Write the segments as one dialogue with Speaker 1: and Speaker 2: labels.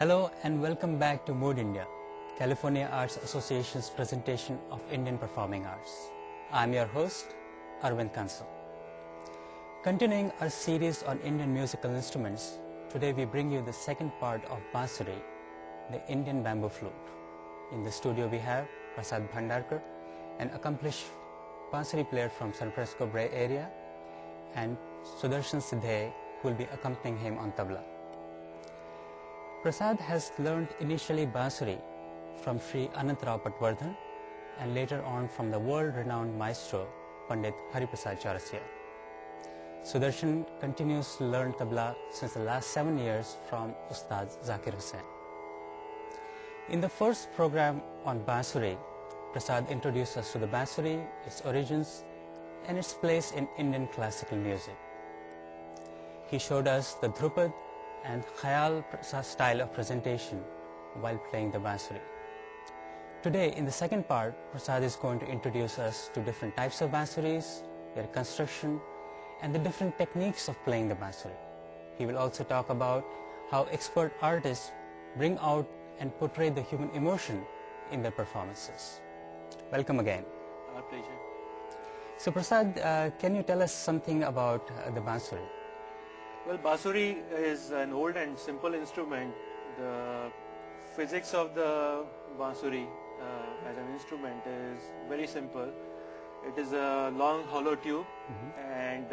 Speaker 1: Hello and welcome back to Mood India, California Arts Association's presentation of Indian performing arts. I'm your host, Arvind Kansal. Continuing our series on Indian musical instruments, today we bring you the second part of Bansuri, the Indian bamboo flute. In the studio we have Prasad Bhandarkar, an accomplished Bansuri player from San Francisco Bay Area, and Sudarshan Siddhaye, who will be accompanying him on Tabla. Prasad has learned initially Bansuri from Sri Anantarao Patwardhan and later on from the world-renowned maestro Pandit Hariprasad Chaurasia. Sudarshan continues to learn Tabla since the last 7 years from Ustad Zakir Hussain. In the first program on Bansuri, Prasad introduced us to the Bansuri, its origins, and its place in Indian classical music. He showed us the Dhrupad and Khayal style of presentation while playing the Bansuri. Today, in the second part, Prasad is going to introduce us to different types of Bansuris, their construction, and the different techniques of playing the Bansuri. He will also talk about how expert artists bring out and portray the human emotion in their performances. Welcome again.
Speaker 2: Our pleasure.
Speaker 1: So Prasad, can you tell us something about the Bansuri?
Speaker 2: Well, Bansuri is an old and simple instrument. The physics of the Bansuri as an instrument is very simple. It is a long hollow tube, and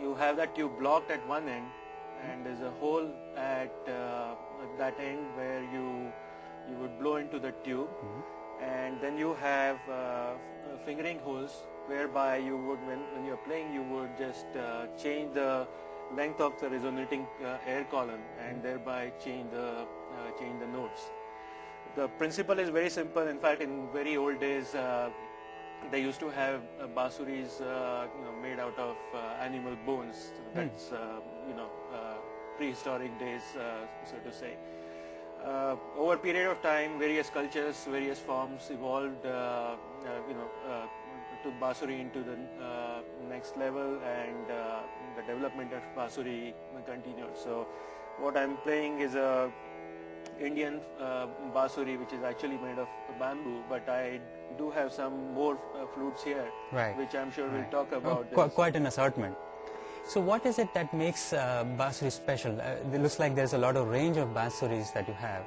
Speaker 2: you have that tube blocked at one end, and there's a hole at that end where you would blow into the tube, and then you have fingering holes whereby you would, when you're playing, you would just change the length of the resonating air column and thereby change the notes. The principle is very simple. In fact, in very old days, they used to have Bansuris, made out of animal bones. So that's prehistoric days, so to say. Over a period of time, various cultures, various forms evolved, took Bansuri into the next level, and the development of Bansuri continued. So what I'm playing is a Indian Bansuri, which is actually made of bamboo, but I do have some more flutes here, which I'm sure we'll talk about.
Speaker 1: Quite an assortment. So what is it that makes Bansuri special? It looks like there's a lot of range of Bansuris that you have.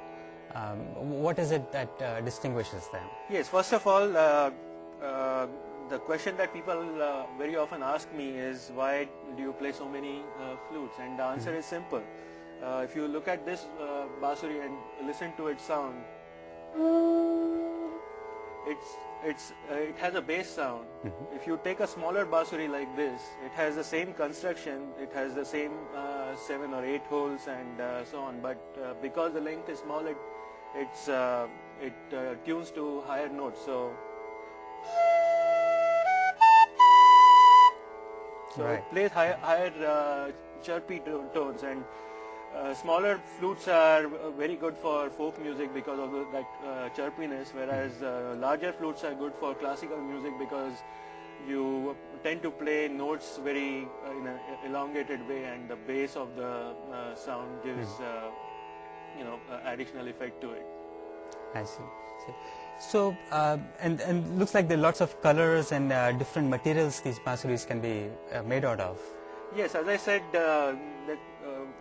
Speaker 1: What is it that distinguishes them?
Speaker 2: Yes, first of all, the question that people very often ask me is, why do you play so many flutes? And the answer is simple. If you look at this Bansuri and listen to its sound, it has a bass sound. If you take a smaller Bansuri like this, it has the same construction, it has the same 7 or 8 holes and so on, but because the length is small, it tunes to higher notes. So it plays higher chirpy tones, and smaller flutes are very good for folk music because of that chirpiness, whereas larger flutes are good for classical music because you tend to play notes very in an elongated way, and the bass of the sound gives additional effect to it.
Speaker 1: I see. So, and looks like there are lots of colors and different materials these Bansuris can be made out of.
Speaker 2: Yes, as I said,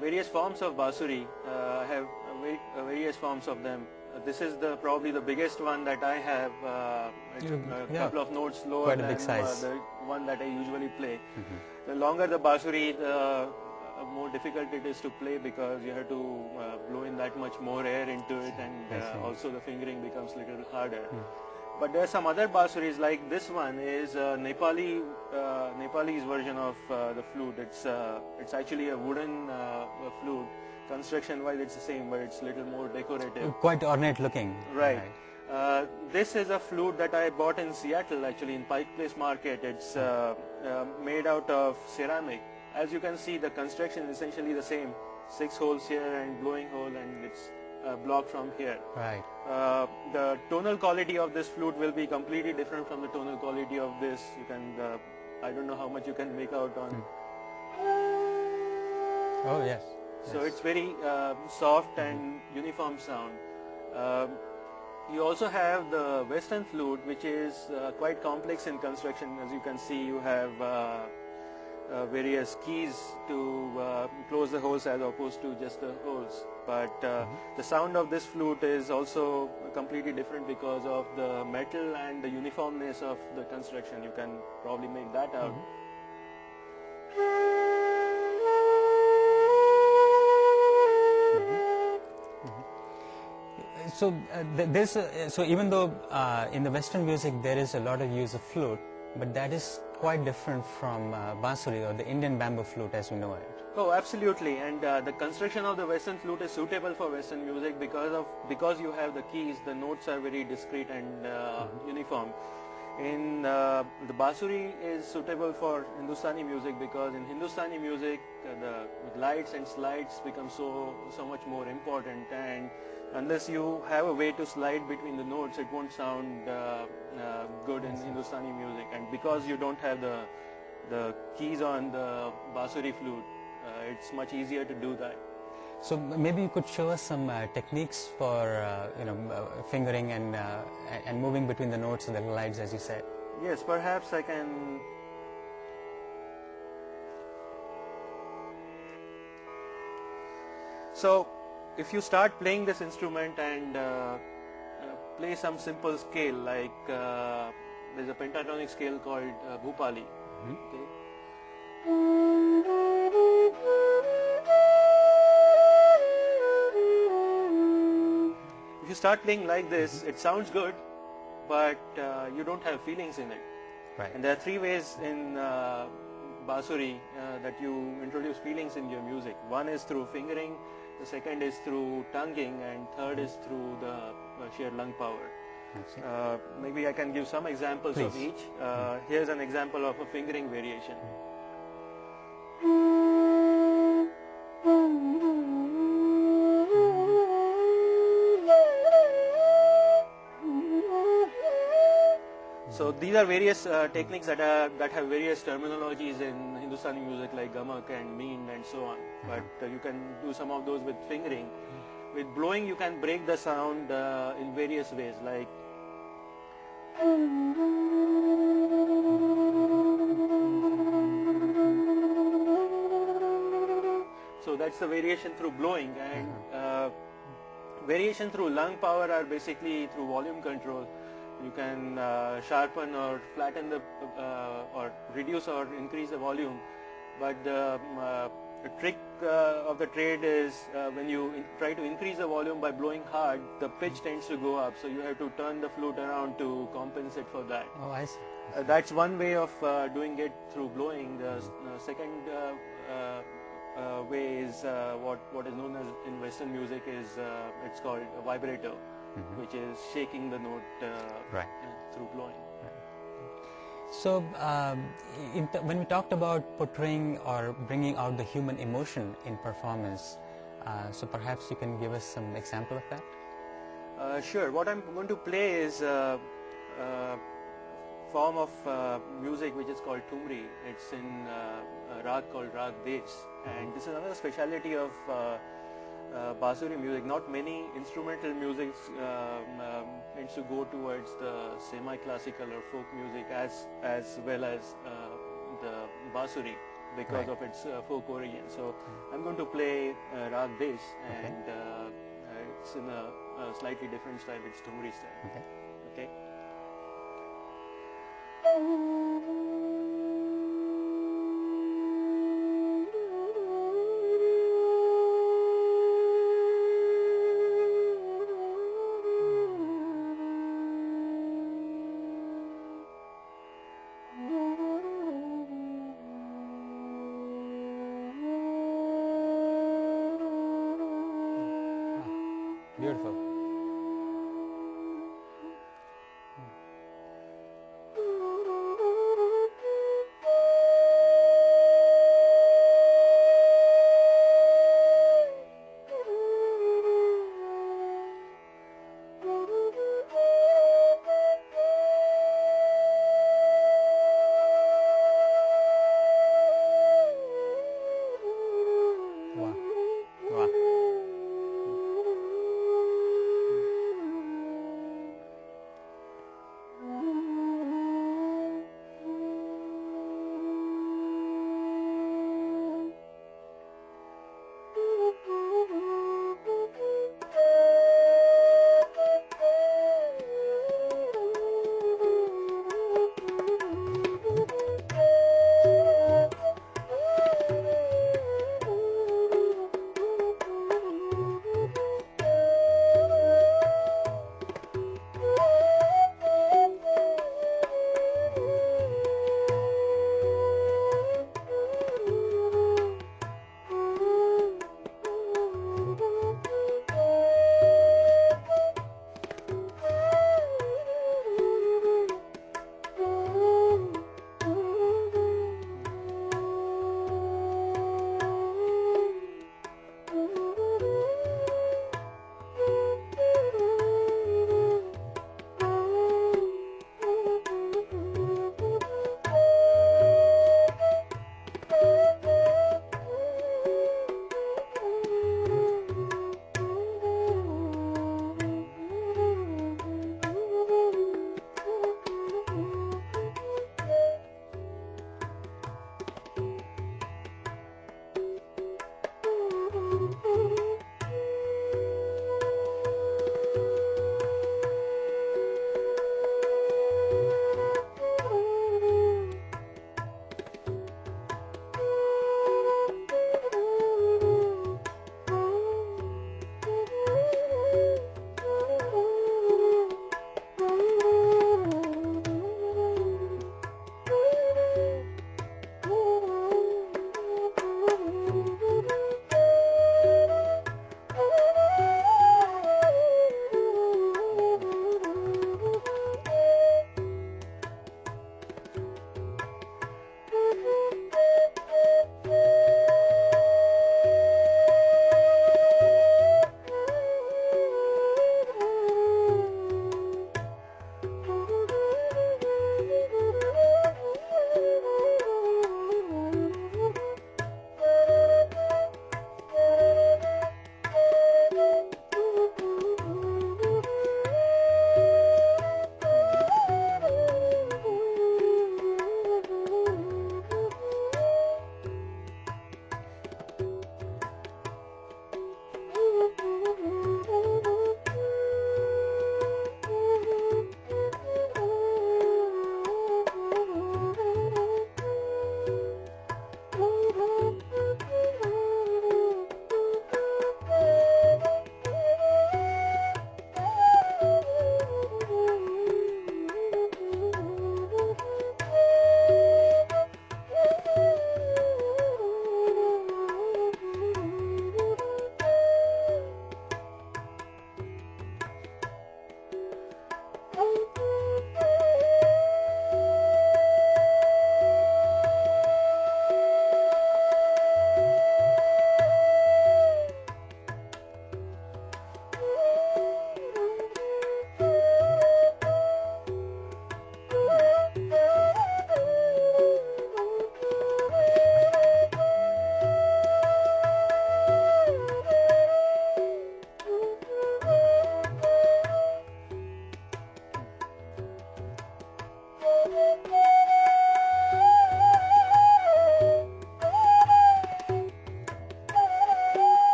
Speaker 2: various forms of Bansuri, have various forms of them. This is probably the biggest one that I have, a couple of notes lower than the one that I usually play. The longer the Bansuri, the more difficult it is to play because you have to blow in that much more air into it, and also the fingering becomes a little harder. But there are some other Bansuris, like this one is Nepalese version of the flute. It's actually a wooden flute. Construction-wise, it's the same, but it's a little more decorative.
Speaker 1: Quite ornate looking.
Speaker 2: Right. This is a flute that I bought in Seattle, actually in Pike Place Market. It's made out of ceramic. As you can see, the construction is essentially the same. 6 holes here and blowing hole, and it's blocked from here.
Speaker 1: Right.
Speaker 2: The tonal quality of this flute will be completely different from the tonal quality of this. You can, I don't know how much you can make out on.
Speaker 1: Oh yes.
Speaker 2: So
Speaker 1: Yes.
Speaker 2: it's very soft and uniform sound. Um, you also have the Western flute, which is quite complex in construction. As you can see, you have various keys to close the holes as opposed to just the holes. But the sound of this flute is also completely different because of the metal and the uniformness of the construction. You can probably make that out.
Speaker 1: So so even though in the Western music there is a lot of use of flute, but that is quite different from bansuri or the Indian bamboo flute as we know it.
Speaker 2: Oh, absolutely. And the construction of the Western flute is suitable for Western music because you have the keys. The notes are very discrete and uniform. In the bansuri is suitable for Hindustani music because in Hindustani music the lights and slides become so much more important, and unless you have a way to slide between the notes, it won't sound good in Hindustani music. And because you don't have the keys on the bansuri flute, it's much easier to do that.
Speaker 1: So maybe you could show us some techniques for fingering and moving between the notes and the glides, as you said.
Speaker 2: Yes, perhaps I can. So, if you start playing this instrument and play some simple scale, like there's a pentatonic scale called Bhupali. Okay. If you start playing like this, it sounds good, but you don't have feelings in it.
Speaker 1: Right.
Speaker 2: And there are three ways in bansuri that you introduce feelings in your music. One is through fingering, the second is through tonguing, and third is through the sheer lung power. Maybe I can give some examples of
Speaker 1: Please.
Speaker 2: each. Here's an example of a fingering variation. So these are various techniques that have various terminologies in Hindustani music, like gamak and mean and so on. But you can do some of those with fingering. With blowing, you can break the sound in various ways, like so that's the variation through blowing, and variation through lung power are basically through volume control. You can sharpen or flatten the or reduce or increase the volume, but the trick of the trade is when you try to increase the volume by blowing hard, the pitch tends to go up, so you have to turn the flute around to compensate for that.
Speaker 1: Oh, I see.
Speaker 2: That's one way of doing it through blowing. The second way is what is known as in Western music is it's called a vibrato, which is shaking the note
Speaker 1: Right.
Speaker 2: through blowing.
Speaker 1: So when we talked about portraying or bringing out the human emotion in performance, so perhaps you can give us some example of that?
Speaker 2: Sure. What I'm going to play is a form of music which is called tumri. It's in a rag called rag des, and this is another speciality of bansuri music. Not many instrumental music tends to go towards the semi-classical or folk music as well as the bansuri because of its folk origin. So I'm going to play rag des, and it's in a slightly different style. It's tumri style. Okay.
Speaker 1: Beautiful. Wow.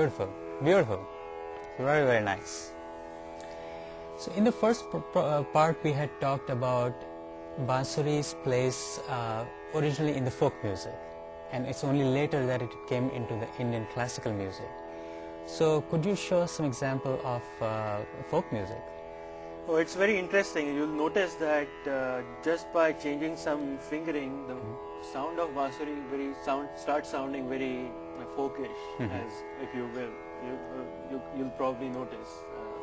Speaker 1: Beautiful, beautiful. Very, very nice. So in the first part we had talked about Bansuri's place originally in the folk music, and it's only later that it came into the Indian classical music. So could you show some example of folk music?
Speaker 2: Oh, it's very interesting. You'll notice that just by changing some fingering, the sound of Bansuri starts sounding very folkish, as if you will. You'll probably notice.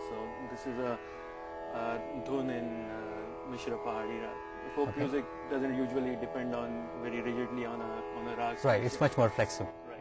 Speaker 2: So this is a dhun in Mishra Pahadi Rag. Folk music doesn't usually depend on very rigidly on a rag.
Speaker 1: Right, it's much more flexible.
Speaker 2: Right.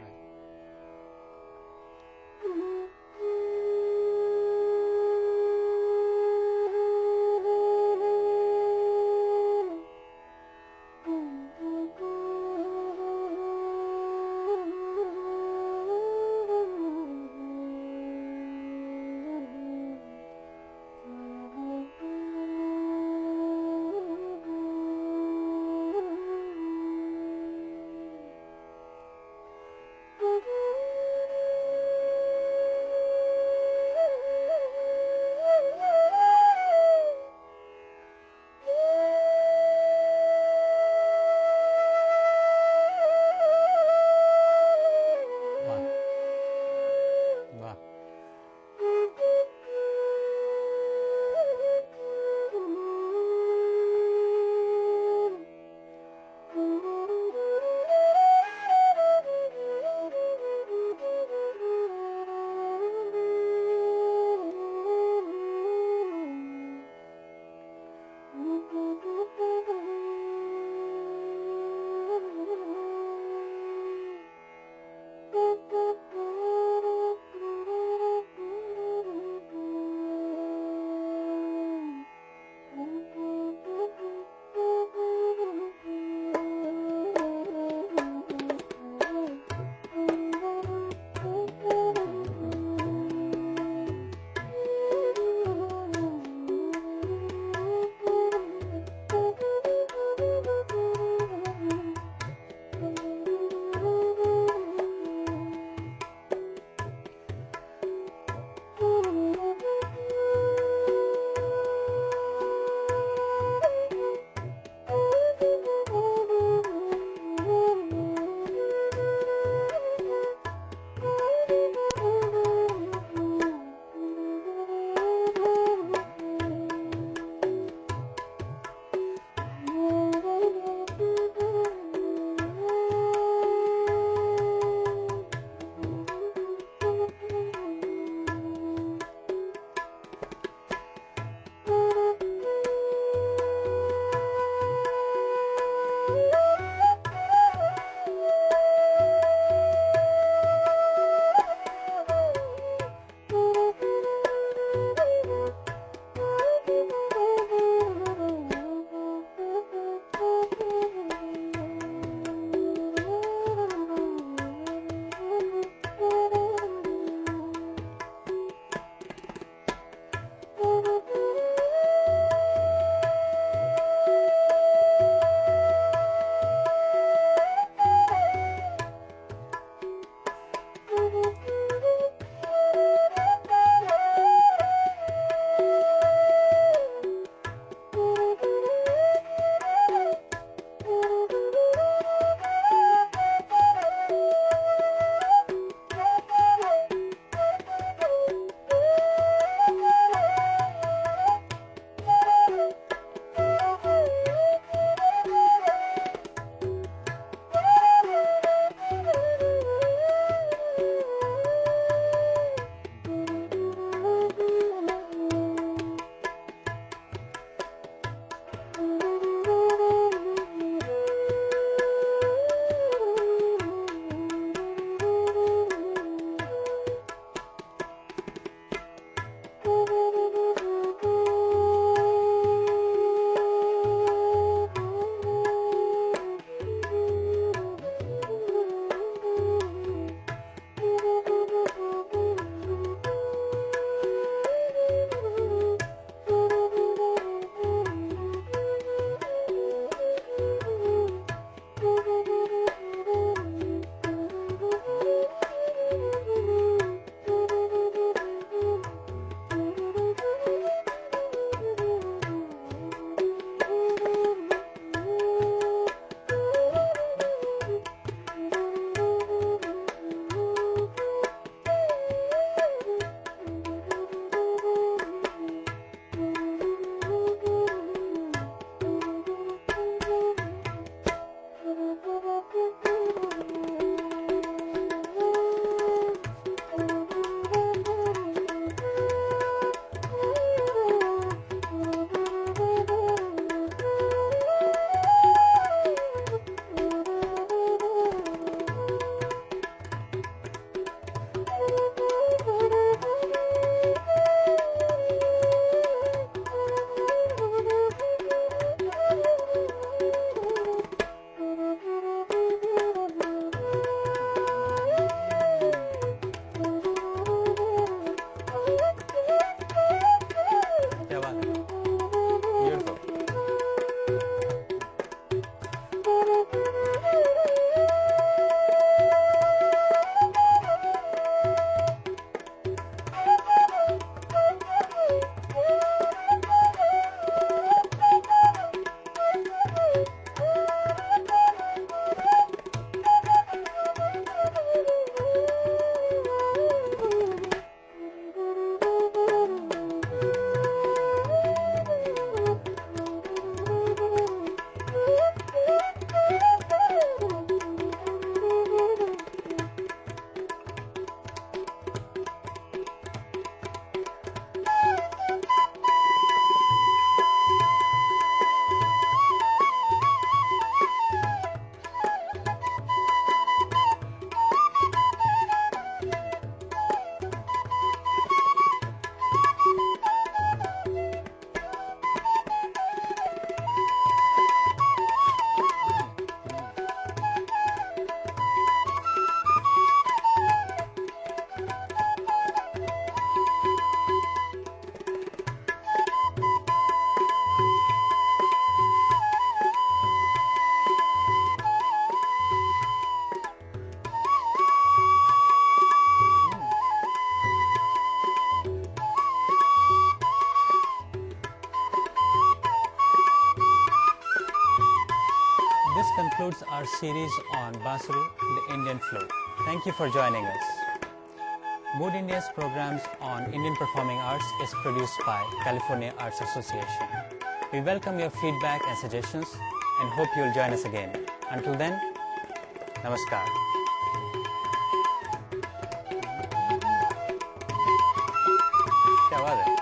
Speaker 1: concludes our series on Bansuri, the Indian flute. Thank you for joining us. Mood India's programs on Indian performing arts is produced by California Arts Association. We welcome your feedback and suggestions and hope you'll join us again. Until then, Namaskar. क्या बात है?